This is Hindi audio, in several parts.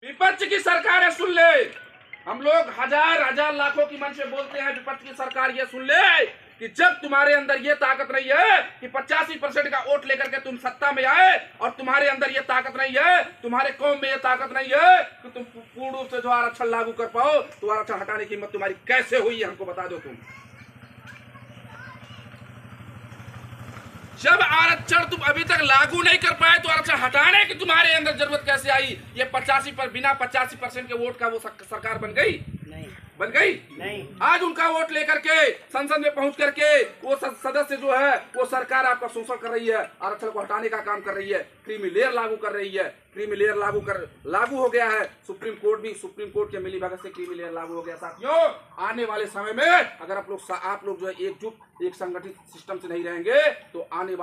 विपक्ष की सरकार है, सुन ले। हम लोग हजार लाखों की मन से बोलते हैं, विपक्ष की सरकार ये सुन ले कि जब तुम्हारे अंदर ये ताकत नहीं है कि 85% का वोट लेकर के तुम सत्ता में आए, और तुम्हारे अंदर ये ताकत नहीं है, तुम्हारे कौम में ये ताकत नहीं है कि तुम पूर्ण रूप से जो आरक्षण लागू कर पाओ, तो आरक्षण हटाने की हिम्मत तुम्हारी कैसे हुई है, हमको बता दो तुम। जब आरक्षण तुम अभी तक लागू नहीं कर पाए तो आरक्षण हटाने की तुम्हारे अंदर जरूरत कैसे आई? ये 85 बिना 85% के वोट का वो सरकार बन गई? नहीं बन गई। नहीं। आज उनका वोट लेकर के संसद में पहुंच करके वो सदस्य जो है वो सरकार आपका शोषण कर रही है, आरक्षण को हटाने का काम कर रही है, क्रीमी लेयर लागू कर रही है। क्रीमी लेयर लागू हो गया है। सुप्रीम कोर्ट के मिलीभगत से क्रीमी लेयर लागू हो गया। साथियों, आने वाले समय में अगर आप लोग जो है एकजुट एक संगठित सिस्टम से नहीं रहेंगे तो आने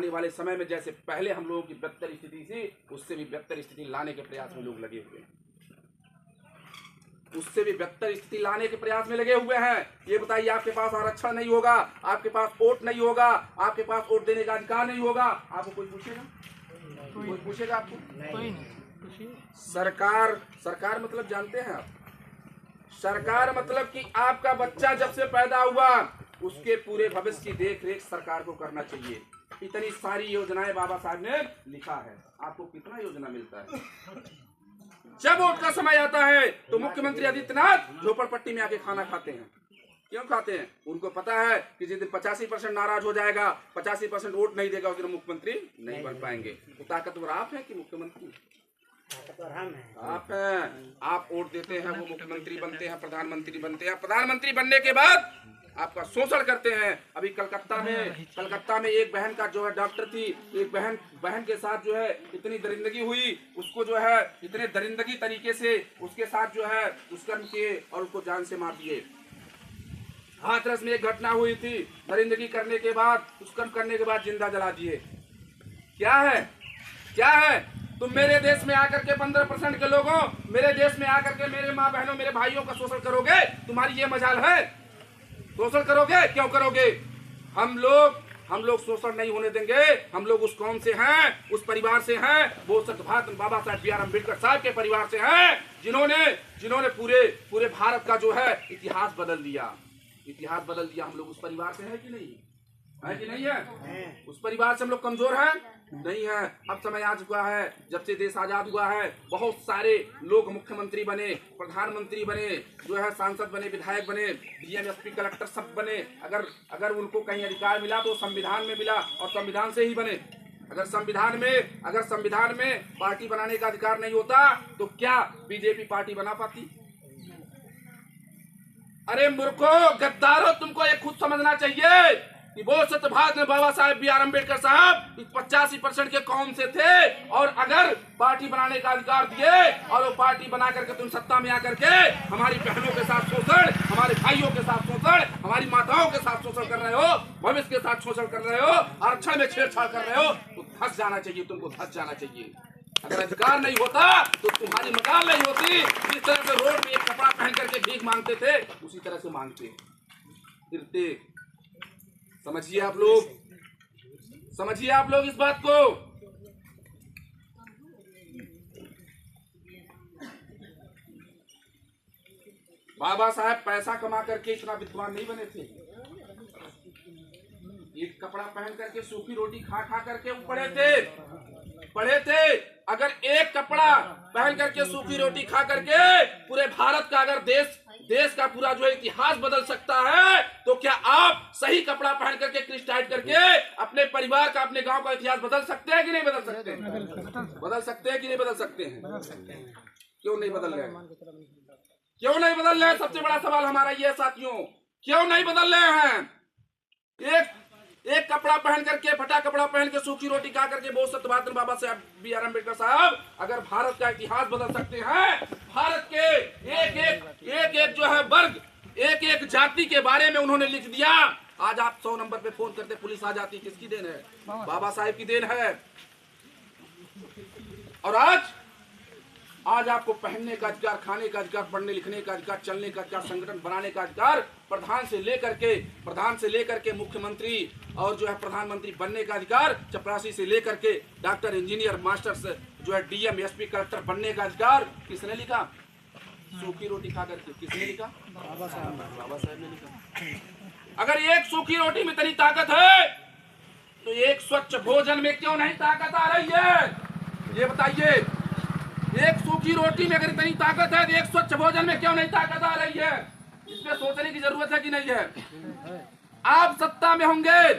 वाले समय में जैसे पहले हम लोगों की बेहतर स्थिति थी, उससे भी बेहतर स्थिति लाने के प्रयास में लोग लगे हुए हैं। उससे भी बेहतर स्थिति लाने के प्रयास में लगे हुए हैं। ये बताइए, आपके पास आरक्षण नहीं होगा, आपके पास वोट नहीं होगा, आपके पास वोट देने का अधिकार नहीं होगा, आपको कोई पूछेगा? कोई पूछेगा आपको? नहीं। सरकार मतलब जानते हैं आप? सरकार मतलब कि आपका बच्चा जब से पैदा हुआ उसके पूरे भविष्य की देख रेख सरकार को करना चाहिए। इतनी सारी योजनाएं बाबा साहब ने लिखा है। आपको कितना योजना मिलता है? जब वोट का समय आता है तो मुख्यमंत्री आदित्यनाथ झोपड़पट्टी में आके खाना खाते हैं। क्यों खाते हैं? उनको पता है कि जिस दिन 85% नाराज हो जाएगा, 85% वोट नहीं देगा, उस दिन मुख्यमंत्री नहीं बन पाएंगे। तो ताकतवर आप हैं कि मुख्यमंत्री? आप हैं। आप वोट देते हैं, वो मुख्यमंत्री बनते हैं, प्रधानमंत्री बनते हैं। प्रधानमंत्री बनने के बाद आपका शोषण करते हैं। अभी कलकत्ता में एक बहन का जो है डॉक्टर थी, एक बहन के साथ जो है इतनी दरिंदगी हुई, उसको जो है इतने दरिंदगी तरीके से उसके साथ जो है दुष्कर्म किए और उसको जान से मार दिए। हाथरस में एक घटना हुई थी, दरिंदगी करने के बाद, दुष्कर्म करने के बाद जिंदा जला दिए। क्या है? तुम मेरे देश में आकर के 15% के लोगों, मेरे देश में आकर के मेरे माँ बहनों, मेरे भाइयों का शोषण करोगे? तुम्हारी ये मजाल है? शोषण करोगे? क्यों करोगे? हम लोग शोषण नहीं होने देंगे। हम लोग उस कौम से हैं, उस परिवार से हैं, वो बाबा साहब बी आर अम्बेडकर साहब के परिवार से हैं, जिन्होंने पूरे भारत का जो है इतिहास बदल दिया। हम लोग उस परिवार से हैं कि नहीं है? उस परिवार से हम लोग कमजोर हैं? नहीं है। अब समय आ चुका है, जब से देश आजाद हुआ है बहुत सारे लोग मुख्यमंत्री बने, प्रधानमंत्री बने, जो है सांसद बने, विधायक बने, डीएम एसपी कलेक्टर सब बने। अगर उनको कहीं अधिकार मिला तो संविधान में मिला और संविधान से ही बने। अगर संविधान में पार्टी बनाने का अधिकार नहीं होता तो क्या बीजेपी पार्टी बना पाती? अरे मूर्खों, गद्दारों, तुमको ये खुद समझना चाहिए कि वो सत्यभाषा बाबा साहेब बी आर अम्बेडकर साहब 85% के कौम से थे, और अगर पार्टी बनाने का अधिकार दिए और वो पार्टी बना करके तुम सत्ता में आकर के हमारी बहनों के साथ शोषण, हमारे भाइयों के साथ शोषण, हमारी माताओं के साथ शोषण कर रहे हो, भविष्य के साथ शोषण कर रहे हो, आरक्षण में छेड़छाड़ कर रहे हो, तो धस जाना चाहिए, तुमको धस जाना चाहिए। अगर अधिकार नहीं होता तो तुम्हारी मजाल नहीं होती। जिस तरह से रोड में एक कपड़ा पहन करके भीख मांगते थे, उसी तरह से मांगते फिरते। समझिए आप लोग इस बात को। बाबा साहब पैसा कमा करके इतना विद्वान नहीं बने थे। एक कपड़ा पहन करके सूखी रोटी खा करके वो पढ़े थे। अगर एक कपड़ा पहन करके सूखी रोटी खा करके पूरे भारत का, अगर देश का पूरा जो इतिहास बदल सकता है, तो क्या आप सही कपड़ा पहन करके क्रिश टाइट करके अपने परिवार का, अपने गांव का इतिहास बदल सकते हैं कि नहीं बदल सकते? बदल सकते हैं कि नहीं बदल सकते हैं? क्यों नहीं बदल रहे? क्यों नहीं बदल रहे? सबसे बड़ा सवाल हमारा ये है साथियों, क्यों नहीं बदल रहे हैं? एक कपड़ा पहन करके, फटा कपड़ा पहन के सूखी रोटी खा करके बहुत सत्यवादी बाबा साहब बी आर अम्बेडकर साहब अगर भारत का इतिहास बदल सकते हैं, भारत के एक जो है वर्ग, एक जाति के बारे में उन्होंने लिख दिया। आज आप 100 नंबर पे फोन करते पुलिस आ जाती, किसकी देन है? बाबा साहेब की देन है। और आज आपको पहनने का अधिकार, खाने का अधिकार, पढ़ने लिखने का अधिकार, चलने का अधिकार, संगठन बनाने का अधिकार, प्रधान से लेकर के मुख्यमंत्री और जो है प्रधानमंत्री बनने का अधिकार, चपरासी से लेकर के डॉक्टर, इंजीनियर, मास्टर से जो है डीएम एसपी कलेक्टर बनने का अधिकार किसने लिखा? सूखी रोटी खा करके किसने लिखा? बाबा साहब ने लिखा। अगर एक सूखी रोटी में इतनी ताकत है तो एक स्वच्छ भोजन में क्यों नहीं ताकत आ रही है? ये बताइए। एक सूखी रोटी में अगर इतनी ताकत है तो एक स्वच्छ भोजन में क्यों नहीं ताकत आ रही है? इसमें सोचने की जरूरत है कि नहीं है? आप सत्ता में होंगे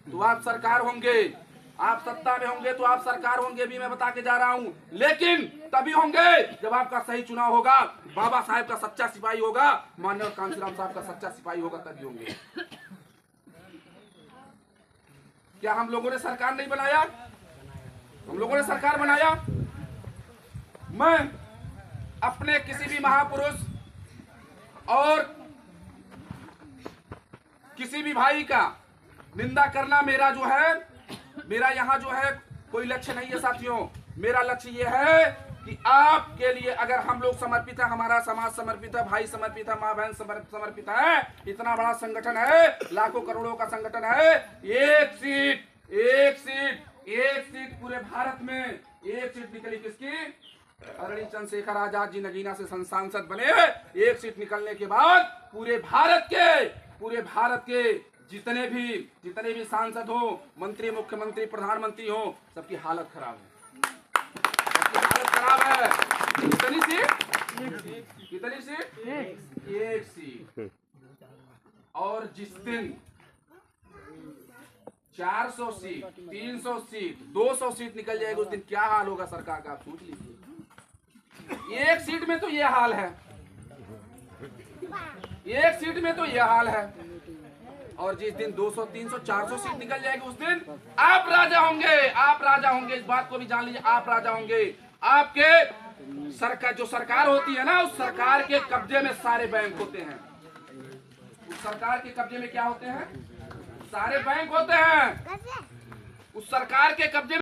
तो आप सरकार होंगे, आप सत्ता में होंगे तो आप सरकार होंगे भी, मैं बता के जा रहा हूं। लेकिन तभी होंगे जब आपका सही चुनाव होगा, बाबा साहेब का सच्चा सिपाही होगा, माननीय कांशीराम साहब का सच्चा सिपाही होगा, तभी होंगे। क्या हम लोगों ने सरकार नहीं बनाया? हम लोगों ने सरकार बनाया। मैं अपने किसी भी महापुरुष और किसी भी भाई का निंदा करना मेरा यहाँ जो है कोई लक्ष्य नहीं है साथियों। मेरा लक्ष्य ये है कि आपके लिए अगर हम लोग समर्पित है, हमारा समाज समर्पित है, भाई समर्पित है, माँ बहन समर्पित है, इतना बड़ा संगठन है, लाखों करोड़ों का संगठन है, एक सीट पूरे भारत में, एक सीट निकली किसकी? अरणि चंद्रशेखर आजाद जी नगीना से सांसद बने। एक सीट निकलने के बाद पूरे भारत के जितने भी सांसद हो, मंत्री, मुख्यमंत्री, प्रधानमंत्री हो, सबकी हालत खराब है। कितनी सीट? एक सीट। और जिस दिन 400 सीट, 300 सीट, 200 सीट निकल जाएगी, उस दिन क्या हाल होगा सरकार का, आप सोच लीजिए। एक सीट में तो ये हाल है, एक सीट में तो ये हाल है। और जिस दिन 200, 300, 400 सीट निकल जाएगी, उस दिन आप राजा होंगे, आप राजा होंगे। इस बात को भी जान लीजिए, आप राजा होंगे। आपके सरकार होती है ना, उस सरकार के कब्जे में सारे बैंक होते हैं। उस सरकार के कब्जे में क्या होते हैं? सारे बैंक होते हैं। उस सरकार के कब्जे